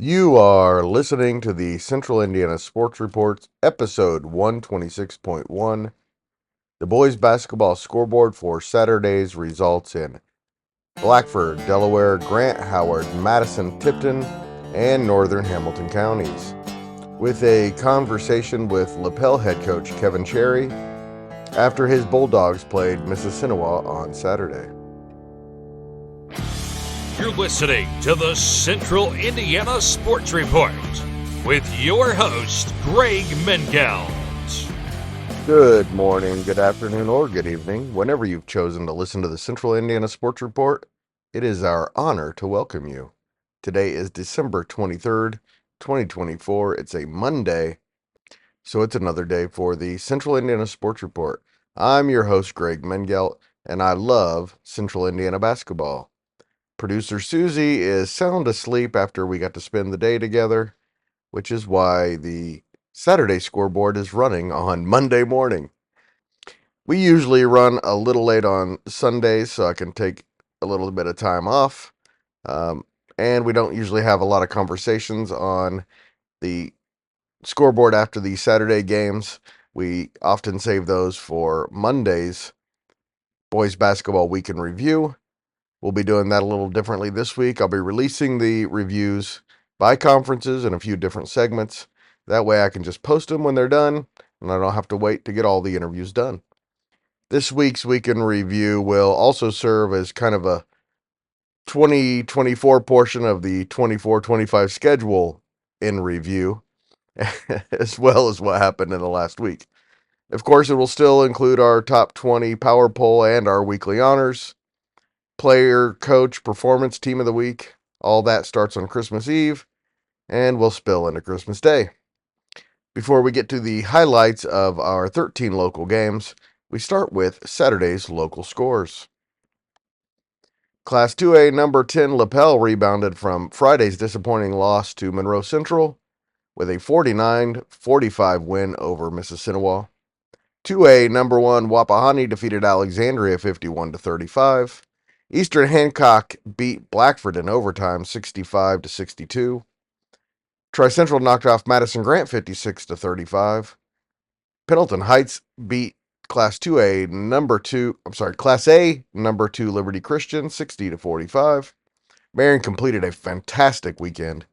You are listening to the Central Indiana Sports Report, episode 126.1, the boys basketball scoreboard for Saturday's results in Blackford, Delaware, Grant, Howard, Madison, Tipton, and northern Hamilton counties, with a conversation with Lapel head coach Kevin Cherry after his Bulldogs played Mississinawa on Saturday. You're listening to the Central Indiana Sports Report with your host, Greg Mengelt. Good morning, good afternoon, or good evening. Whenever you've chosen to listen to the Central Indiana Sports Report, it is our honor to welcome you. Today is December 23rd, 2024. It's a Monday, so it's another day for the Central Indiana Sports Report. I'm your host, Greg Mengelt, and I love Central Indiana basketball. Producer Susie is sound asleep after we got to spend the day together, which is why the Saturday scoreboard is running on Monday morning. We usually run a little late on Sundays so I can take a little bit of time off. And we don't usually have a lot of conversations on the scoreboard after the Saturday games. We often save those for Monday's Boys Basketball Week in Review. We'll be doing that a little differently this week. I'll be releasing the reviews by conferences in a few different segments. That way I can just post them when they're done, and I don't have to wait to get all the interviews done. This week's Week in Review will also serve as kind of a 2024 portion of the 24-25 schedule in review, as well as what happened in the last week. Of course, it will still include our top 20 power poll and our weekly honors. Player, coach, performance, team of the week. All that starts on Christmas Eve and will spill into Christmas Day. Before we get to the highlights of our 13 local games, we start with Saturday's local scores. Class 2A number 10 Lapel rebounded from Friday's disappointing loss to Monroe Central with a 49-45 win over Mississinawa. 2A number 1 Wapahani defeated Alexandria 51-35. Eastern Hancock beat Blackford in overtime 65-62. Tri-Central knocked off Madison Grant 56-35. Pendleton Heights beat Class A number 2 Liberty Christian 60-45. Marion completed a fantastic weekend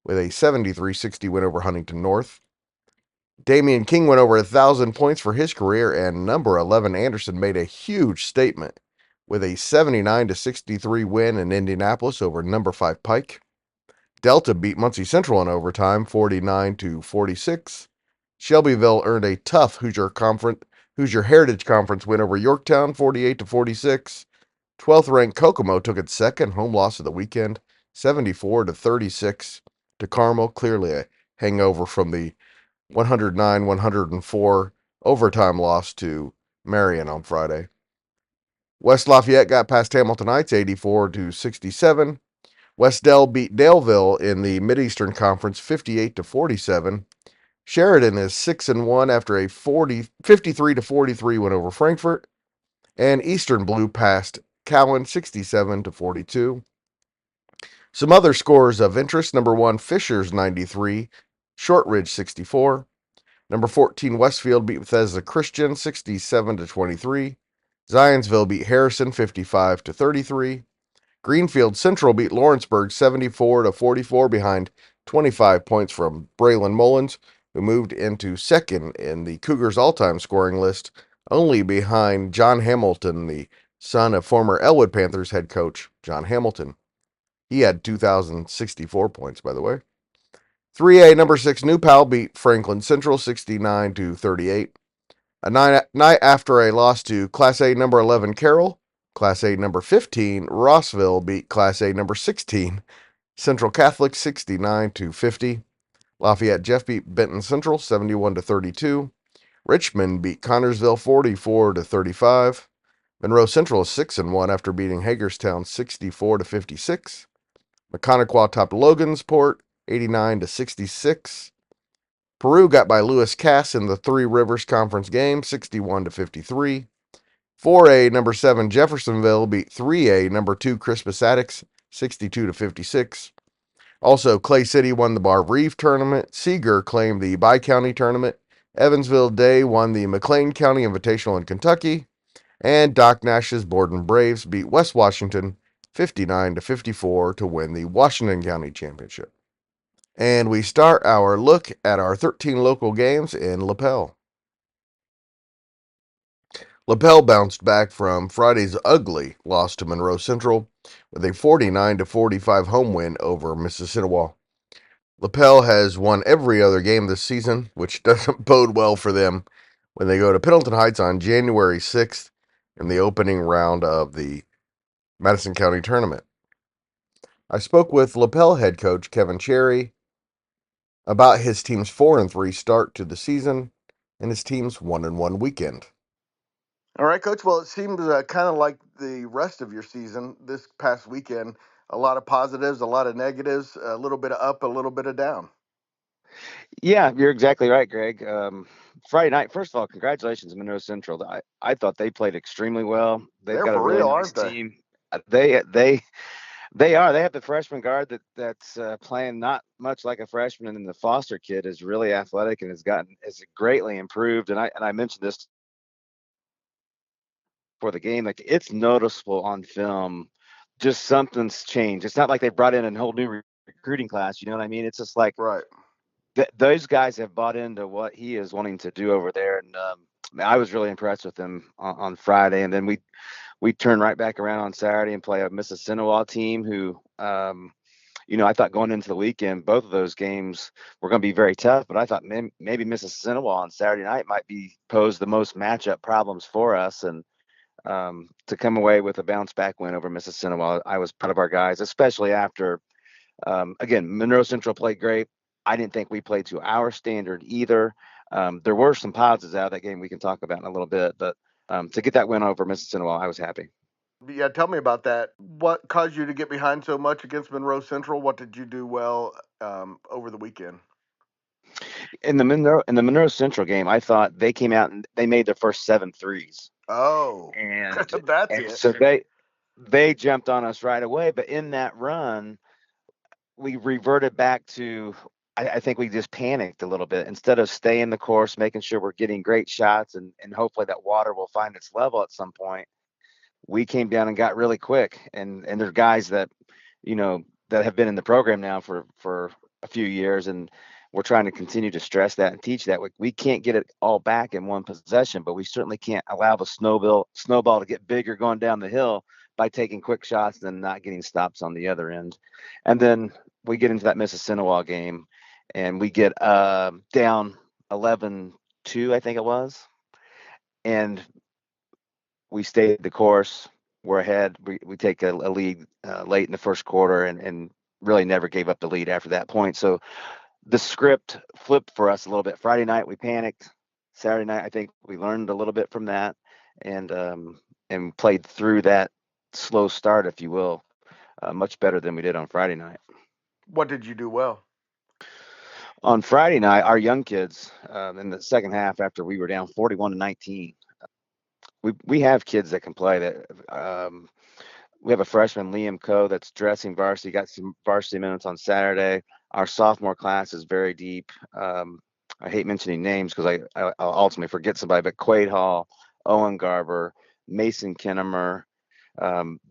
with a 73-60 win over Huntington North. Damian King went over 1,000 points for his career, and number 11 Anderson made a huge statement with a 79-63 win in Indianapolis over number 5 Pike. Delta beat Muncie Central in overtime 49-46. Shelbyville earned a tough Hoosier Heritage Conference win over Yorktown 48-46. 12th ranked Kokomo took its second home loss of the weekend 74-36 to Carmel, clearly a hangover from the 109-104 overtime loss to Marion on Friday. West Lafayette got past Hamilton Heights 84-67. West Dell beat Daleville in the Mideastern Conference 58-47. Sheridan is 6-1 after a 53-43 win over Frankfort. And Eastern blew past Cowan 67-42. Some other scores of interest: number 1 Fishers 93, Shortridge 64. Number 14 Westfield beat Bethesda Christian 67-23. Zionsville beat Harrison 55-33. Greenfield Central beat Lawrenceburg 74-44 behind 25 points from Braylon Mullins, who moved into second in the Cougars' all-time scoring list, only behind John Hamilton, the son of former Elwood Panthers head coach John Hamilton. He had 2,064 points, by the way. 3A number 6 New Pal beat Franklin Central 69-38. A night after a loss to Class A number 11 Carroll, Class A number 15 Rossville beat Class A number 16 Central Catholic 69-50. Lafayette Jeff beat Benton Central 71-32. Richmond beat Connorsville 44-35. Monroe Central is 6-1 after beating Hagerstown 64-56. Maconaquah topped Logansport 89-66. Peru got by Lewis Cass in the Three Rivers Conference game 61-53. 4A number 7 Jeffersonville beat 3A number 2 Crispus Attucks 62-56. Also, Clay City won the Bar Reef tournament. Seeger claimed the Bi-County tournament. Evansville Day won the McLean County Invitational in Kentucky. And Doc Nash's Borden Braves beat West Washington 59-54 to win the Washington County Championship. And we start our look at our 13 local games in Lapel. Lapel bounced back from Friday's ugly loss to Monroe Central with a 49-45 home win over Mississinawa. Lapel has won every other game this season, which doesn't bode well for them when they go to Pendleton Heights on January 6th in the opening round of the Madison County tournament. I spoke with Lapel head coach Kevin Cherry about his team's 4-3 start to the season and his team's 1-1 weekend. All right, Coach. Well, it seems kind of like the rest of your season this past weekend. A lot of positives, a lot of negatives, a little bit of up, a little bit of down. Yeah, you're exactly right, Greg. Friday night, first of all, congratulations, Monroe Central. I thought they played extremely well. They've They're got a for really real, nice aren't they? team. They are. They have the freshman guard that's playing not much like a freshman, and then the Foster kid is really athletic and has greatly improved. And I mentioned this for the game. Like, it's noticeable on film, just something's changed. It's not like they brought in a whole new recruiting class. You know what I mean? It's just like Right. those guys have bought into what he is wanting to do over there, and I was really impressed with him on Friday. And then we turned right back around on Saturday and play a Mississinawa team who, I thought going into the weekend, both of those games were going to be very tough. But I thought maybe Mississinawa on Saturday night might pose the most matchup problems for us, and to come away with a bounce back win over Mississinawa, I was proud of our guys, especially after. Again, Monroe Central played great. I didn't think we played to our standard either. There were some positives out of that game we can talk about in a little bit, but to get that win over Mississippi, I was happy. Yeah, tell me about that. What caused you to get behind so much against Monroe Central? What did you do well over the weekend? In the Monroe Central game, I thought they came out and they made their first 7 threes, Oh, and that's and it. so they jumped on us right away. But in that run, we reverted back to. I think we just panicked a little bit instead of staying the course, making sure we're getting great shots, and hopefully that water will find its level at some point. We came down and got really quick, and there's guys that have been in the program now for a few years, and we're trying to continue to stress that and teach that we can't get it all back in one possession, but we certainly can't allow the snowball to get bigger going down the hill by taking quick shots and then not getting stops on the other end. And then we get into that Mississinawa game, and we get down 11-2, I think it was, and we stayed the course. We're ahead. We take a lead late in the first quarter, and really never gave up the lead after that point. So the script flipped for us a little bit. Friday night we panicked. Saturday night I think we learned a little bit from that, and played through that slow start, if you will, much better than we did on Friday night. What did you do well? On Friday night, our young kids in the second half, after we were down 41-19, we have kids that can play. That we have a freshman, Liam Coe, that's dressing varsity. Got some varsity minutes on Saturday. Our sophomore class is very deep. I hate mentioning names because I'll ultimately forget somebody, but Quaid Hall, Owen Garber, Mason Kinnemer,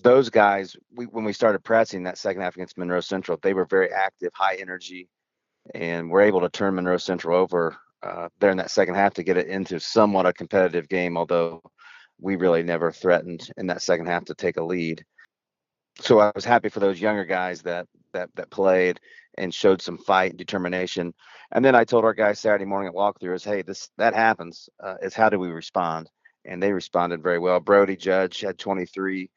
those guys, when we started pressing that second half against Monroe Central, they were very active, high energy, and we're able to turn Monroe Central over there in that second half to get it into somewhat a competitive game, although we really never threatened in that second half to take a lead. So I was happy for those younger guys that played and showed some fight and determination. And then I told our guys Saturday morning at walkthrough is, hey, that happens. Is how do we respond? And they responded very well. Brody Judge had 23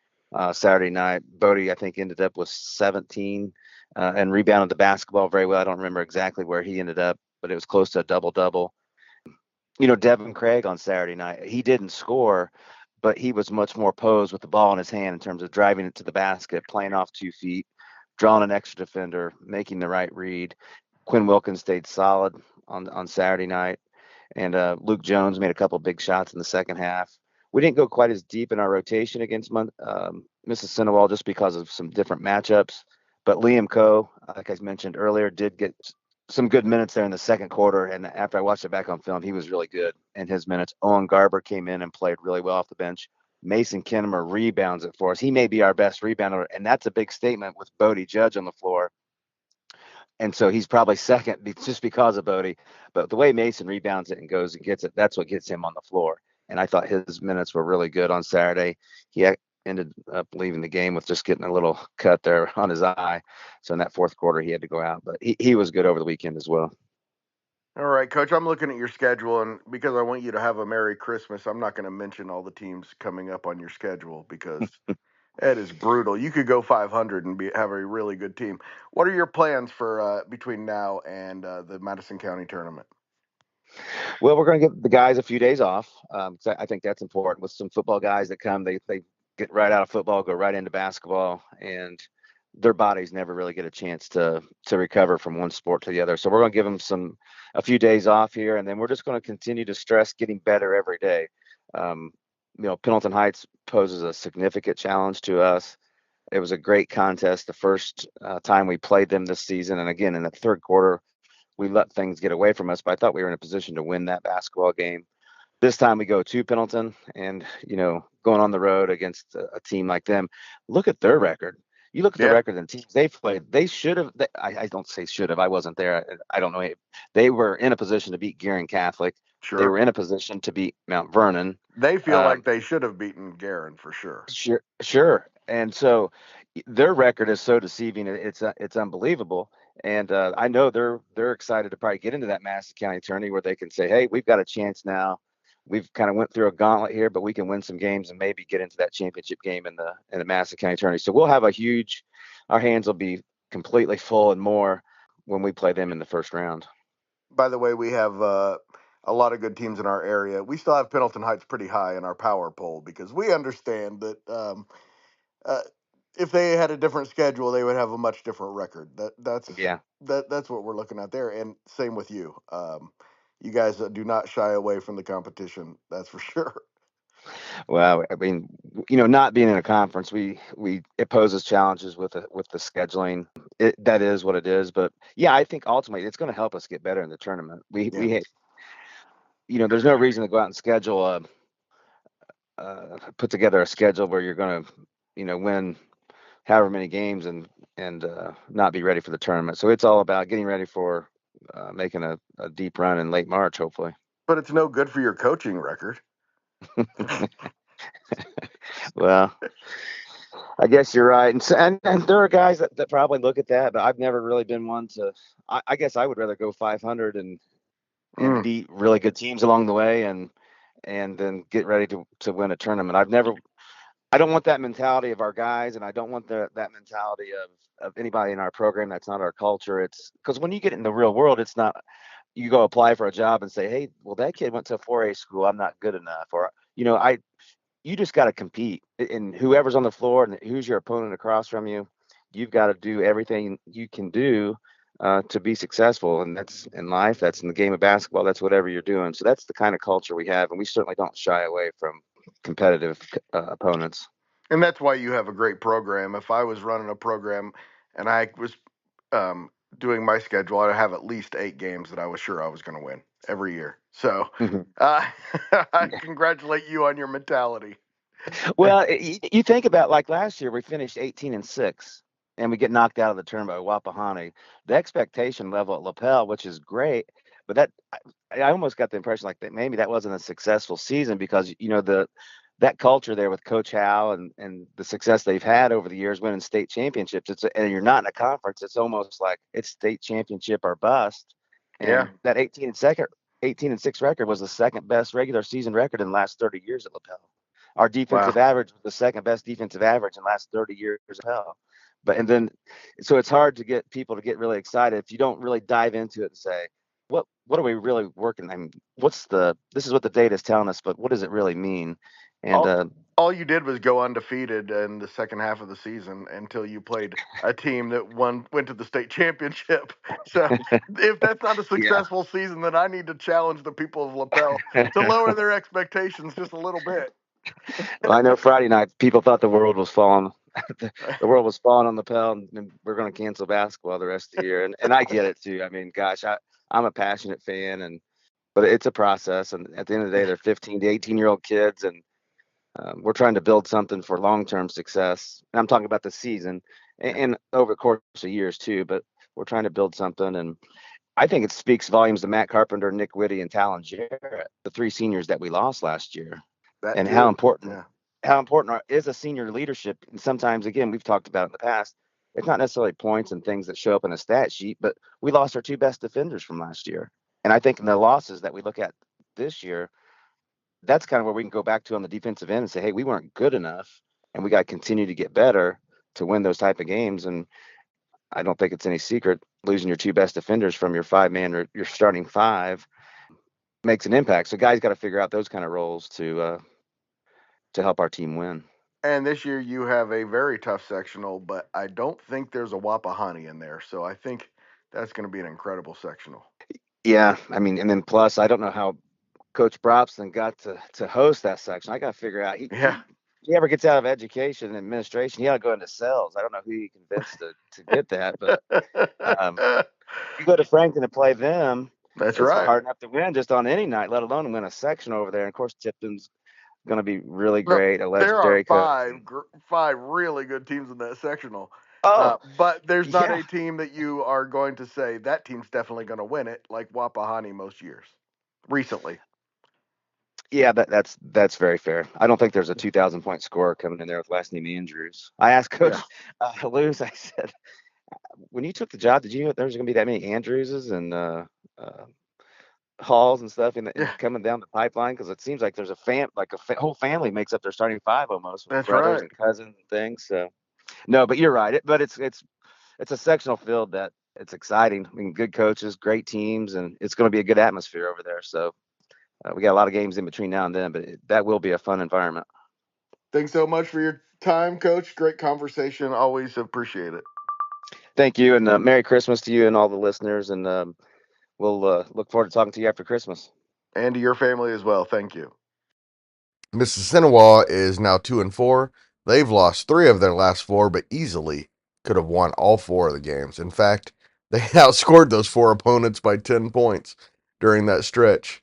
Saturday night. Bodie, I think, ended up with 17 and rebounded the basketball very well. I don't remember exactly where he ended up, but it was close to a double-double. Devin Craig on Saturday night, he didn't score, but he was much more posed with the ball in his hand in terms of driving it to the basket, playing off 2 feet, drawing an extra defender, making the right read. Quinn Wilkins stayed solid on Saturday night, and Luke Jones made a couple big shots in the second half. We didn't go quite as deep in our rotation against Mississinawa just because of some different matchups, But Liam Coe, like I mentioned earlier, did get some good minutes there in the second quarter. And after I watched it back on film, he was really good in his minutes. Owen Garber came in and played really well off the bench. Mason Kinnemer rebounds it for us. He may be our best rebounder, and that's a big statement with Bodie Judge on the floor. And so he's probably second just because of Bodie. But the way Mason rebounds it and goes and gets it, that's what gets him on the floor. And I thought his minutes were really good on Saturday. He ended up leaving the game with just getting a little cut there on his eye. So in that fourth quarter, he had to go out. But he was good over the weekend as well. All right, Coach, I'm looking at your schedule, and because I want you to have a Merry Christmas, I'm not going to mention all the teams coming up on your schedule because it is brutal. You could go 500 and have a really good team. What are your plans for between now and the Madison County tournament? Well, we're going to give the guys a few days off. I think that's important. With some football guys that come, they get right out of football, go right into basketball, and their bodies never really get a chance to recover from one sport to the other. So we're going to give them a few days off here, and then we're just going to continue to stress getting better every day. Pendleton Heights poses a significant challenge to us. It was a great contest the first time we played them this season, and again in the third quarter we let things get away from us, but I thought we were in a position to win that basketball game. This time we go to Pendleton, and going on the road against a team like them, look at their record. You look at the record and teams they've played, they should have. I don't say should have. I wasn't there. I don't know. They were in a position to beat Guerin Catholic. Sure. They were in a position to beat Mount Vernon. They feel like they should have beaten Guerin for sure. Sure. And so their record is so deceiving. It's unbelievable. And I know they're excited to probably get into that Madison County tourney where they can say, hey, we've got a chance now. We've kind of went through a gauntlet here, but we can win some games and maybe get into that championship game in the Madison County tourney. So we'll have our hands will be completely full and more when we play them in the first round. By the way, we have a lot of good teams in our area. We still have Pendleton Heights pretty high in our power poll because we understand that if they had a different schedule, they would have a much different record. That's what we're looking at there. And same with you. You guys do not shy away from the competition. That's for sure. Well, I mean, not being in a conference, it poses challenges with the scheduling. That is what it is. But yeah, I think ultimately it's going to help us get better in the tournament. We there's no reason to go out and schedule put together a schedule where you're going to win however many games and not be ready for the tournament. So it's all about getting ready for making a deep run in late March, hopefully. But it's no good for your coaching record. Well, I guess you're right. And there are guys that probably look at that, but I've never really been one to. I guess I would rather go 500 and beat really good teams along the way and then get ready to win a tournament. I don't want that mentality of our guys, and I don't want that mentality of anybody in our program. That's not our culture. It's because when you get in the real world, it's not. You go apply for a job and say, hey, well, that kid went to a 4A school. I'm not good enough. Or, you just got to compete. And whoever's on the floor and who's your opponent across from you, you've got to do everything you can do to be successful. And that's in life. That's in the game of basketball. That's whatever you're doing. So that's the kind of culture we have. And we certainly don't shy away from competitive opponents. And that's why you have a great program. If I was running a program and I was doing my schedule, I'd have at least 8 games that I was sure I was going to win every year. So I congratulate you on your mentality. Well, you think about like last year, we finished 18-6 and we get knocked out of the tournament by Wapahani. The expectation level at Lapel, which is great, but that I almost got the impression like that maybe that wasn't a successful season because, that culture there with Coach Howe and the success they've had over the years winning state championships. And you're not in a conference. It's almost like it's state championship or bust. And that 18-6 record was the second best regular season record in the last 30 years at Lapel. Our defensive average was the second best defensive average in the last 30 years at Lapel. So it's hard to get people to get really excited if you don't really dive into it and say, what are we really working? I mean, this is what the data is telling us, but what does it really mean? And all you did was go undefeated in the second half of the season until you played a team that went to the state championship. So if that's not a successful season, then I need to challenge the people of Lapel to lower their expectations just a little bit. Well, I know Friday night people thought the world was falling The world was falling on Lapel, and we're going to cancel basketball the rest of the year. And I get it too. I mean, gosh, I'm a passionate fan, but it's a process. And at the end of the day, they're 15 to 18-year-old kids, and we're trying to build something for long-term success. And I'm talking about the season and over the course of years too. But we're trying to build something, and I think it speaks volumes to Matt Carpenter, Nick Whitty, and Talon Jarrett, the three seniors that we lost last year, That and how too. important Yeah. is a senior leadership. And sometimes, again, we've talked about in the past, it's not necessarily points and things that show up in a stat sheet, but we lost our two best defenders from last year. And I think in the losses that we look at this year, that's kind of where we can go back to on the defensive end and say, hey, we weren't good enough, and we got to continue to get better to win those type of games. And I don't think it's any secret losing your two best defenders from your 5-man or your starting five makes an impact. So guys got to figure out those kind of roles to help our team win. And this year you have a very tough sectional, but I don't think there's a Wapahani in there. So I think that's going to be an incredible sectional. Yeah, I mean, and then plus, I don't know how Coach Brobson got to host that section. I got to figure out Yeah. he ever gets out of education and administration, he ought to go into sales. I don't know who he convinced to get that, but you go to Franklin to play them, That's it's right. hard enough to win just on any night, let alone win a section over there. And of course, Tipton's going to be really Look, great, a there are legendary coach. five really good teams in that sectional. Oh, But there's not yeah. a team that you are going to say that team's definitely going to win it, like Wapahani most years recently. Yeah, that's very fair. I don't think there's a 2,000 point scorer coming in there with last name Andrews. I asked Yeah. Coach Lewis, I said, when you took the job, did you know there was going to be that many Andrewses and Halls and stuff Yeah. coming down the pipeline? Because it seems like there's whole family makes up their starting five almost with That's brothers right. and cousins and things. So no, but you're right. But it's a sectional field that it's exciting. I mean, good coaches, great teams, and it's going to be a good atmosphere over there. So we got a lot of games in between now and then, but that will be a fun environment. Thanks so much for your time, Coach. Great conversation. Always appreciate it. Thank you, and Merry Christmas to you and all the listeners. And we'll look forward to talking to you after Christmas. And to your family as well. Thank you. Mississinawa is now 2-4. They've lost 3 of their last 4, but easily could have won all 4 of the games. In fact, they outscored those 4 opponents by 10 points during that stretch.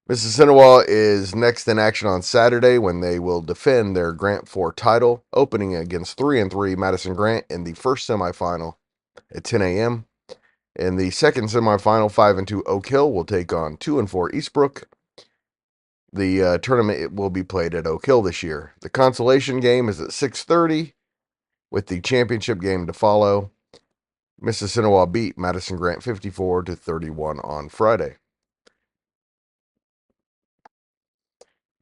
Mississinawa is next in action on Saturday when they will defend their Grant 4 title, opening against 3-3 Madison Grant in the first semifinal at 10 a.m. In the second semifinal, 5-2 Oak Hill will take on 2-4 Eastbrook. The tournament will be played at Oak Hill this year. The consolation game is at 6:30, with the championship game to follow. Mississinawa beat Madison Grant 54-31 on Friday.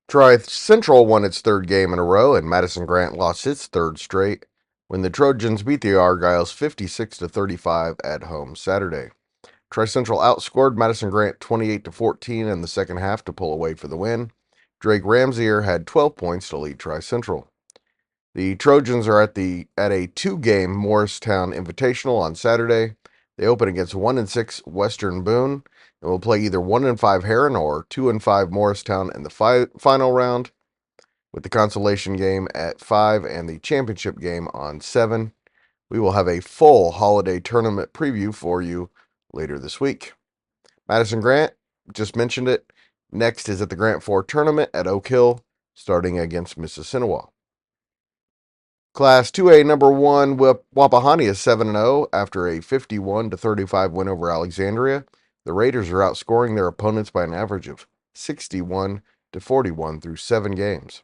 Tri Central won its 3rd game in a row, and Madison Grant lost its 3rd straight when the Trojans beat the Argyles 56-35 at home Saturday. Tri Central outscored Madison Grant 28-14 in the second half to pull away for the win. Drake Ramsier had 12 points to lead Tri Central. The Trojans are at a 2-game Morristown Invitational on Saturday. They open against 1-6 Western Boone and will play either 1-5 Heron or 2-5 Morristown in the final round, with the consolation game at 5 and the championship game on 7. We will have a full holiday tournament preview for you later this week. Madison Grant, just mentioned it. Next is at the Grant 4 tournament at Oak Hill, starting against Mississinawa. Class 2A number 1 Wapahani is 7-0 after a 51-35 win over Alexandria. The Raiders are outscoring their opponents by an average of 61-41 through 7 games.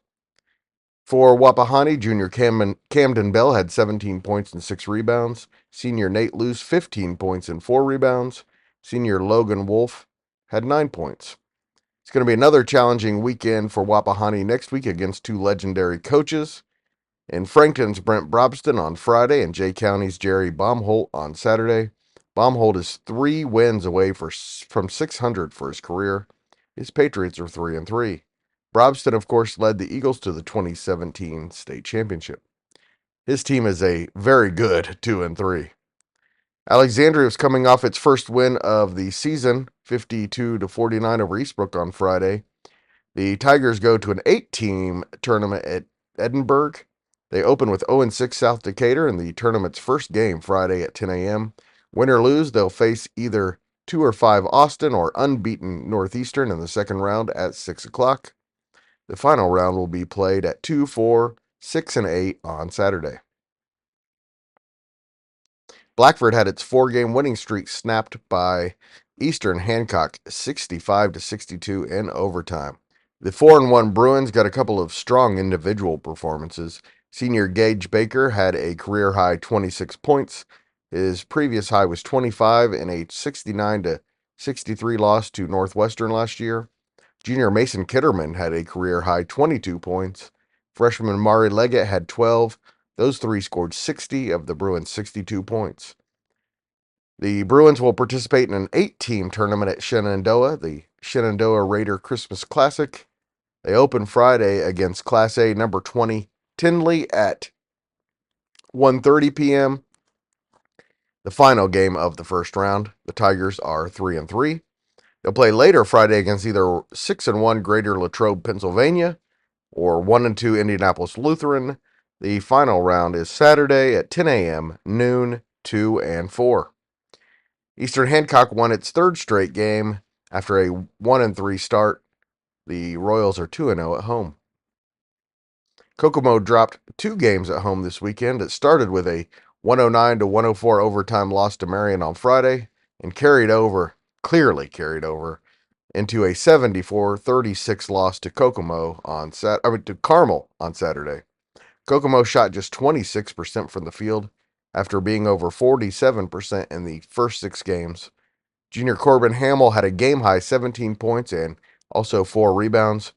For Wapahani, junior Camden Bell had 17 points and 6 rebounds. Senior Nate Luce, 15 points and 4 rebounds. Senior Logan Wolf had 9 points. It's going to be another challenging weekend for Wapahani next week against 2 legendary coaches. In Frankton's Brent Brobston on Friday and Jay County's Jerry Baumholt on Saturday. Baumholt is 3 wins away from 600 for his career. His Patriots are 3-3. Brobston, of course, led the Eagles to the 2017 state championship. His team is a very good 2-3. Alexandria is coming off its first win of the season, 52-49 over Eastbrook on Friday. The Tigers go to an 8-team tournament at Edinburgh. They open with 0-6 South Decatur in the tournament's first game Friday at 10 a.m. Win or lose, they'll face either 2 or 5 Austin or unbeaten Northeastern in the second round at 6 o'clock. The final round will be played at 2, 4, 6, and 8 on Saturday. Blackford had its 4-game winning streak snapped by Eastern Hancock 65-62 in overtime. The 4-1 Bruins got a couple of strong individual performances. Senior Gage Baker had a career-high 26 points. His previous high was 25 in a 69-63 loss to Northwestern last year. Junior Mason Kitterman had a career-high 22 points. Freshman Mari Leggett had 12. Those three scored 60 of the Bruins' 62 points. The Bruins will participate in an 8-team tournament at Shenandoah, the Shenandoah Raider Christmas Classic. They open Friday against Class A number 20 Tinley at 1:30 p.m. The final game of the first round. The Tigers are 3-3. They'll play later Friday against either 6-1 Greater Latrobe, Pennsylvania, or 1-2 Indianapolis Lutheran. The final round is Saturday at 10 a.m., noon, 2 and 4. Eastern Hancock won its third straight game after a 1-3 start. The Royals are 2-0 at home. Kokomo dropped 2 games at home this weekend. It started with a 109-104 overtime loss to Marion on Friday and clearly carried over into a 74-36 loss to Carmel on Saturday. Kokomo shot just 26% from the field after being over 47% in the first 6 games. Junior Corbin Hamill had a game-high 17 points and also 4 rebounds.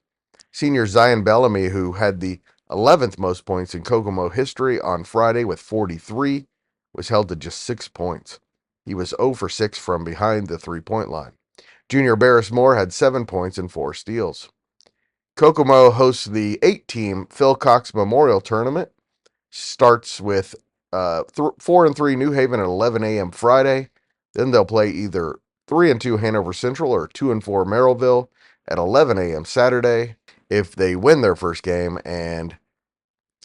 Senior Zion Bellamy, who had the 11th most points in Kokomo history on Friday with 43, was held to just 6 points. He was 0 for 6 from behind the three-point line. Junior Barris Moore had 7 points and 4 steals. Kokomo hosts the 8-team Phil Cox Memorial Tournament. Starts with 4-3 New Haven at 11 a.m. Friday. Then they'll play either 3-2 Hanover Central or 2-4 Merrillville at 11 a.m. Saturday if they win their first game, and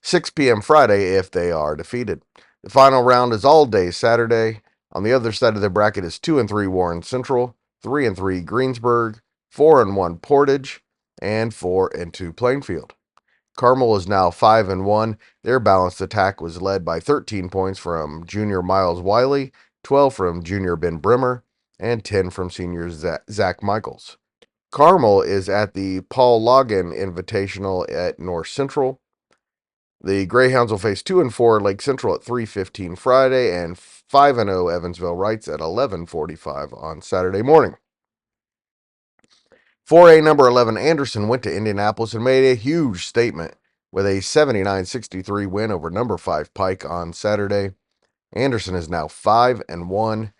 6 p.m. Friday if they are defeated. The final round is all day Saturday. On the other side of the bracket is 2-3 Warren Central, 3-3 Greensburg, 4-1 Portage, and 4-2 Plainfield. Carmel is now 5-1. Their balanced attack was led by 13 points from junior Miles Wiley, 12 from junior Ben Brimmer, and 10 from senior Zach Michaels. Carmel is at the Paul Logan Invitational at North Central. The Greyhounds will face 2-4 Lake Central at 3:15 Friday and 5-0 Evansville Rights at 11:45 on Saturday morning. 4A number 11 Anderson went to Indianapolis and made a huge statement with a 79-63 win over number 5 Pike on Saturday. Anderson is now 5-1,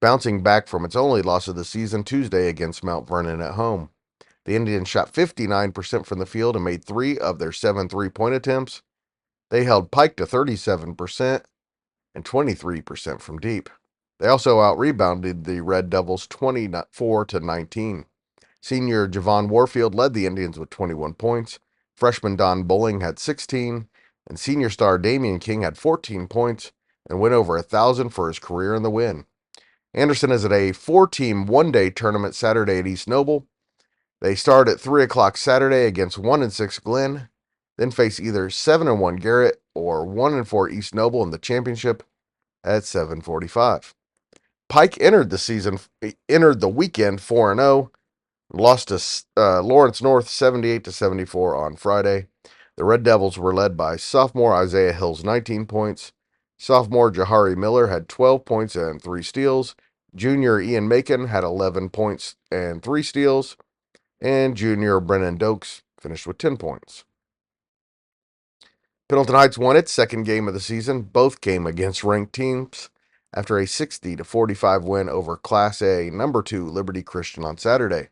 bouncing back from its only loss of the season Tuesday against Mount Vernon at home. The Indians shot 59% from the field and made 3 of their 7 3-point attempts. They held Pike to 37% and 23% from deep. They also out-rebounded the Red Devils 24-19. Senior Javon Warfield led the Indians with 21 points. Freshman Don Bowling had 16, and senior star Damian King had 14 points and went over 1,000 for his career in the win. Anderson is at a 4-team one-day tournament Saturday at East Noble. They start at 3 o'clock Saturday against 1-6 Glen, then face either 7-1 Garrett or 1-4 East Noble in the championship at 7:45. Pike entered the weekend 4-0. Lost to Lawrence North 78-74 on Friday. The Red Devils were led by sophomore Isaiah Hills 19 points. Sophomore Jahari Miller had 12 points and 3 steals. Junior Ian Macon had 11 points and 3 steals. And junior Brennan Dokes finished with 10 points. Pendleton Heights won its second game of the season. Both came against ranked teams after a 60-45 win over Class A number 2 Liberty Christian on Saturday.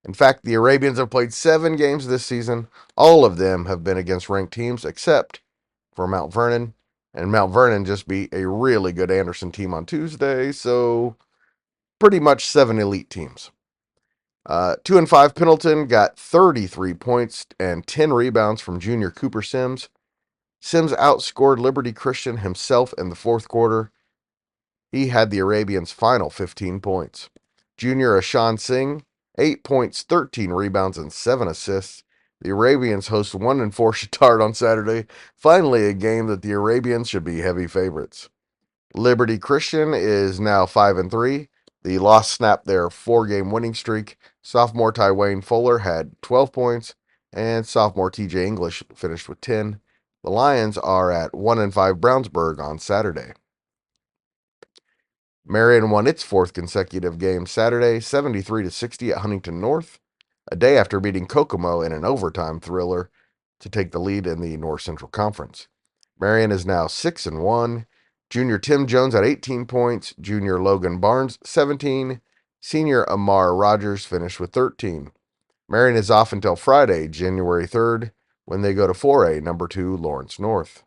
In fact, the Arabians have played 7 games this season. All of them have been against ranked teams except for Mount Vernon. And Mount Vernon just beat a really good Anderson team on Tuesday, so pretty much 7 elite teams. 2-5 Pendleton got 33 points and 10 rebounds from junior Cooper Sims. Sims outscored Liberty Christian himself in the fourth quarter. He had the Arabians' final 15 points. Junior Ashan Singh, 8 points, 13 rebounds, and 7 assists. The Arabians host 1-4 Shatard on Saturday. Finally, a game that the Arabians should be heavy favorites. Liberty Christian is now 5-3. The loss snapped their 4-game winning streak. Sophomore Tywayne Fuller had 12 points, and sophomore TJ English finished with 10. The Lions are at 1-5 Brownsburg on Saturday. Marion won its fourth consecutive game Saturday, 73-60 at Huntington North, a day after beating Kokomo in an overtime thriller to take the lead in the North Central Conference. Marion is now 6-1. Junior Tim Jones had 18 points, junior Logan Barnes 17, senior Amar Rogers finished with 13. Marion is off until Friday, January 3rd, when they go to 4A, number 2 Lawrence North.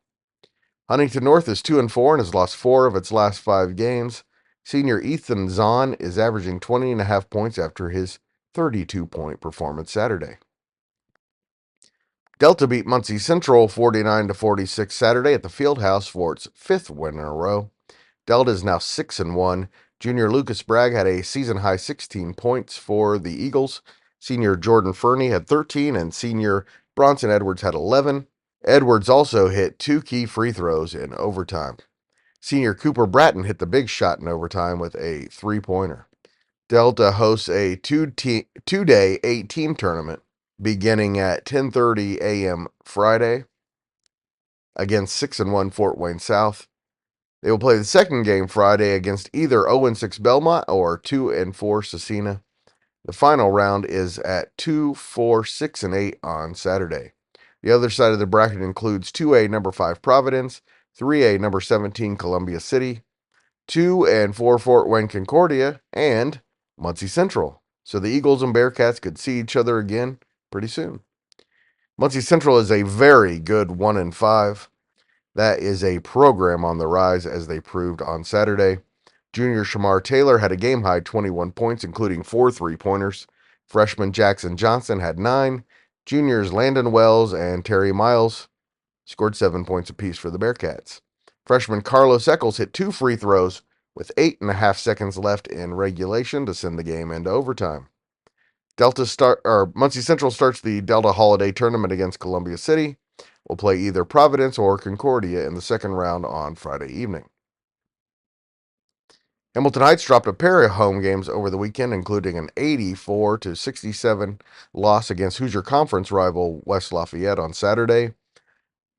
Huntington North is 2-4 and has lost 4 of its last 5 games. Senior Ethan Zahn is averaging 20.5 points after his 32-point performance Saturday. Delta beat Muncie Central 49-46 Saturday at the Fieldhouse for its 5th win in a row. Delta is now 6-1. Junior Lucas Bragg had a season-high 16 points for the Eagles. Senior Jordan Fernie had 13, and senior Bronson Edwards had 11. Edwards also hit 2 key free throws in overtime. Senior Cooper Bratton hit the big shot in overtime with a 3-pointer. Delta hosts a two-day 8-team tournament beginning at 10:30 a.m. Friday against 6-1 Fort Wayne South. They will play the second game Friday against either 0-6 Belmont or 2-4 Cecina. The final round is at 2, 4, 6, and 8 on Saturday. The other side of the bracket includes 2A number 5 Providence, 3A number 17 Columbia City, 2-4 Fort Wayne Concordia, and Muncie Central. So the Eagles and Bearcats could see each other again pretty soon. Muncie Central is a very good 1-5. That is a program on the rise, as they proved on Saturday. Junior Shamar Taylor had a game-high 21 points, including 4 3-pointers. Freshman Jackson Johnson had 9. Juniors Landon Wells and Terry Miles scored 7 points apiece for the Bearcats. Freshman Carlos Eccles hit 2 free throws with 8.5 seconds left in regulation to send the game into overtime. Muncie Central starts the Delta Holiday Tournament against Columbia City. Will play either Providence or Concordia in the second round on Friday evening. Hamilton Heights dropped a pair of home games over the weekend, including an 84-67 loss against Hoosier Conference rival West Lafayette on Saturday.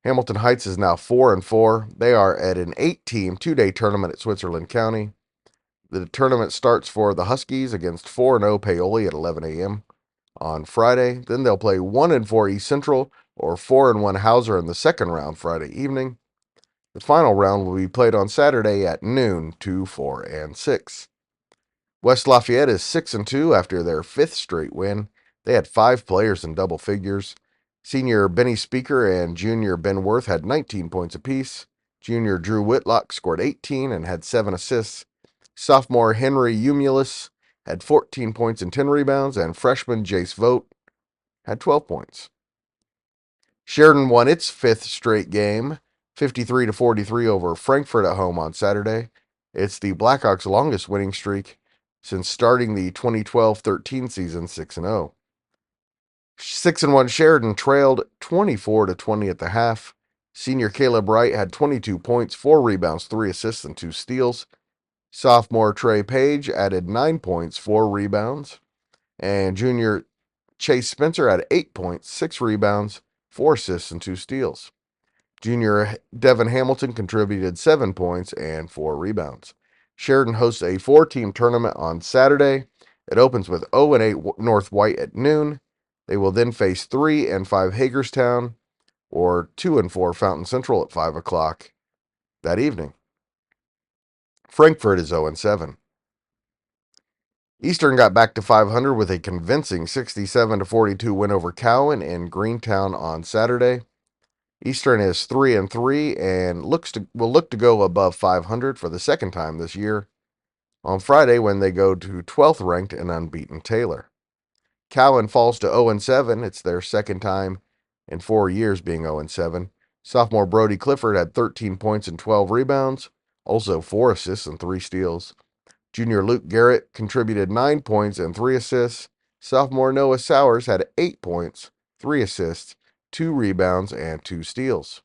Hamilton Heights is now 4-4. They are at an 8-team 2-day tournament at Switzerland County. The tournament starts for the Huskies against 4-0 Paoli at 11 a.m. on Friday. Then they'll play 1-4 East Central or 4-1 Hauser in the second round Friday evening. The final round will be played on Saturday at noon, 2, 4, and 6. West Lafayette is 6-2 after their 5th straight win. They had 5 players in double figures. Senior Benny Speaker and junior Ben Worth had 19 points apiece. Junior Drew Whitlock scored 18 and had 7 assists. Sophomore Henry Umulus had 14 points and 10 rebounds, and freshman Jace Vogt had 12 points. Sheridan won its 5th straight game, 53-43 over Frankfort at home on Saturday. It's the Blackhawks' longest winning streak since starting the 2012-13 season 6-0. 6-1 Sheridan trailed 24-20 at the half. Senior Caleb Wright had 22 points, 4 rebounds, 3 assists, and 2 steals. Sophomore Trey Page added 9 points, 4 rebounds. And junior Chase Spencer had 8 points, 6 rebounds, 4 assists, and 2 steals. Junior Devin Hamilton contributed 7 points and 4 rebounds. Sheridan hosts a 4-team tournament on Saturday. It opens with 0-8 North White at noon. They will then face 3-5 Hagerstown or 2-4 Fountain Central at 5 o'clock that evening. Frankfort is 0-7. Eastern got back to 500 with a convincing 67-42 win over Cowan in Greentown on Saturday. Eastern is 3-3 and will look to go above 500 for the second time this year on Friday when they go to 12th ranked and unbeaten Taylor. Cowan falls to 0-7. It's their second time in 4 years being 0-7. Sophomore Brody Clifford had 13 points and 12 rebounds, also 4 assists and 3 steals. Junior Luke Garrett contributed 9 points and 3 assists. Sophomore Noah Sowers had 8 points, 3 assists, 2 rebounds, and 2 steals.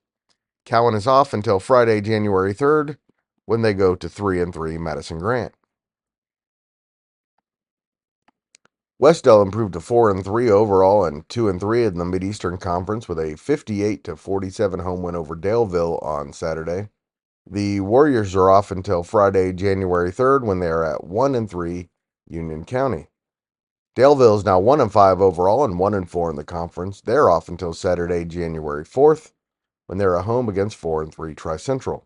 Cowan is off until Friday, January 3rd, when they go to 3-3 Madison Grant. Westdell improved to 4-3 overall and 2-3 in the Mid-Eastern Conference with a 58-47 home win over Daleville on Saturday. The Warriors are off until Friday, January 3rd, when they are at 1-3 Union County. Daleville is now 1-5 overall and 1-4 in the conference. They're off until Saturday, January 4th, when they're at home against 4-3 Tri-Central.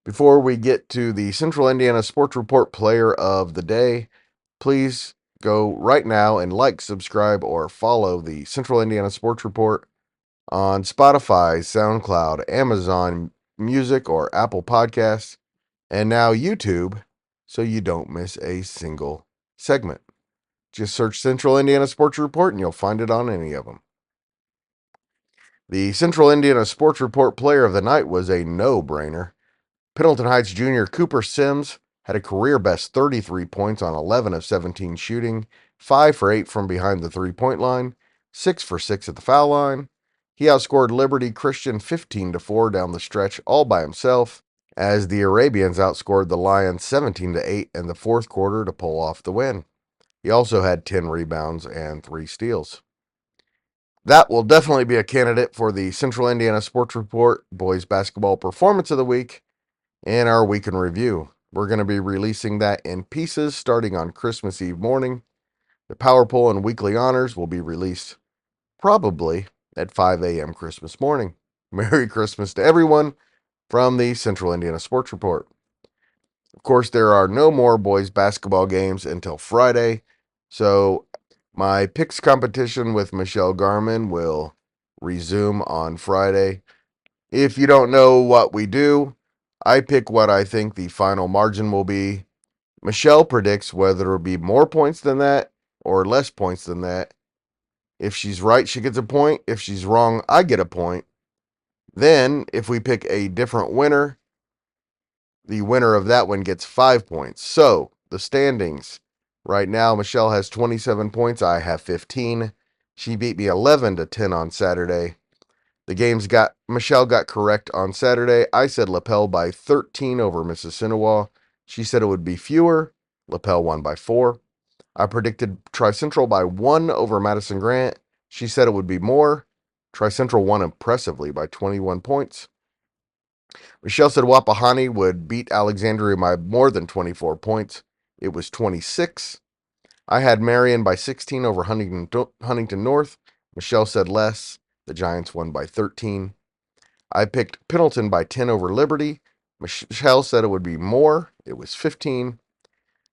Before we get to the Central Indiana Sports Report Player of the Day, please go right now and like, subscribe, or follow the Central Indiana Sports Report on Spotify, SoundCloud, Amazon Music, or Apple Podcasts, and now YouTube, so you don't miss a single segment. Just search Central Indiana Sports Report and you'll find it on any of them. The Central Indiana Sports Report Player of the Night was a no-brainer. Pendleton Heights junior Cooper Sims had a career-best 33 points on 11 of 17 shooting, 5 for 8 from behind the three-point line, 6 for 6 at the foul line. He outscored Liberty Christian 15-4 down the stretch all by himself, as the Arabians outscored the Lions 17-8 in the fourth quarter to pull off the win. He also had 10 rebounds and 3 steals. That will definitely be a candidate for the Central Indiana Sports Report Boys Basketball Performance of the Week in our week in review. We're going to be releasing that in pieces starting on Christmas Eve morning. The Power Poll and Weekly Honors will be released probably at 5 a.m. Christmas morning. Merry Christmas to everyone from the Central Indiana Sports Report. Of course, there are no more boys basketball games until Friday, so my picks competition with Michelle Garman will resume on Friday. If you don't know what we do, I pick what I think the final margin will be. Michelle predicts whether it will be more points than that or less points than that. If she's right, she gets a point. If she's wrong, I get a point. Then, if we pick a different winner, the winner of that one gets 5 points. So, the standings. Right now, Michelle has 27 points. I have 15. She beat me 11-10 on Saturday. Michelle got correct on Saturday. I said Lapel by 13 over Mississinawa. She said it would be fewer. Lapel won by 4. I predicted Tri-Central by 1 over Madison Grant. She said it would be more. Tri-Central won impressively by 21 points. Michelle said Wapahani would beat Alexandria by more than 24 points. It was 26. I had Marion by 16 over Huntington North. Michelle said less. The Giants won by 13. I picked Pendleton by 10 over Liberty. Michelle said it would be more. It was 15.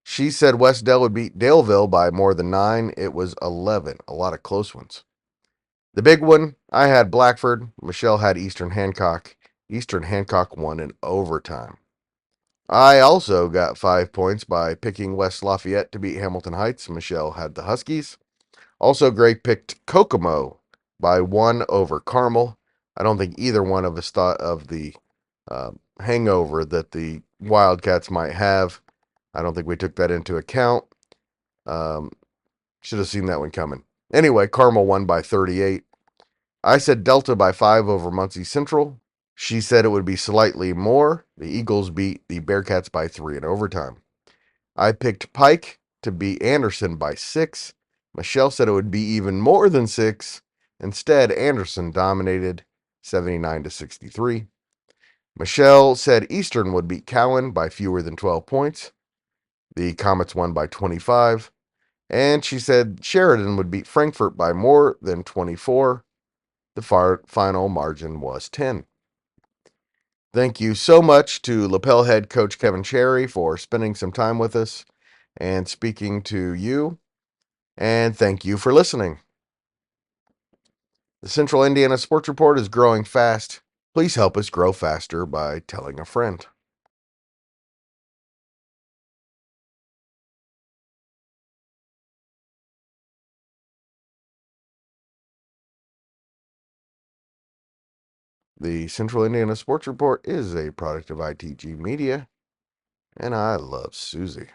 She said West Dell would beat Daleville by more than 9. It was 11. A lot of close ones. The big one, I had Blackford. Michelle had Eastern Hancock. Eastern Hancock won in overtime. I also got 5 points by picking West Lafayette to beat Hamilton Heights. Michelle had the Huskies. Also, Gray picked Kokomo by 1 over Carmel. I don't think either one of us thought of the hangover that the Wildcats might have. I don't think we took that into account. Should have seen that one coming. Anyway, Carmel won by 38. I said Delta by 5 over Muncie Central. She said it would be slightly more. The Eagles beat the Bearcats by 3 in overtime. I picked Pike to beat Anderson by 6. Michelle said it would be even more than 6. Instead, Anderson dominated 79-63. Michelle said Eastern would beat Cowan by fewer than 12 points. The Comets won by 25. And she said Sheridan would beat Frankfurt by more than 24. The final margin was 10. Thank you so much to Lapel head coach Kevin Cherry for spending some time with us and speaking to you. And thank you for listening. The Central Indiana Sports Report is growing fast. Please help us grow faster by telling a friend. The Central Indiana Sports Report is a product of ITG Media, and I love Susie.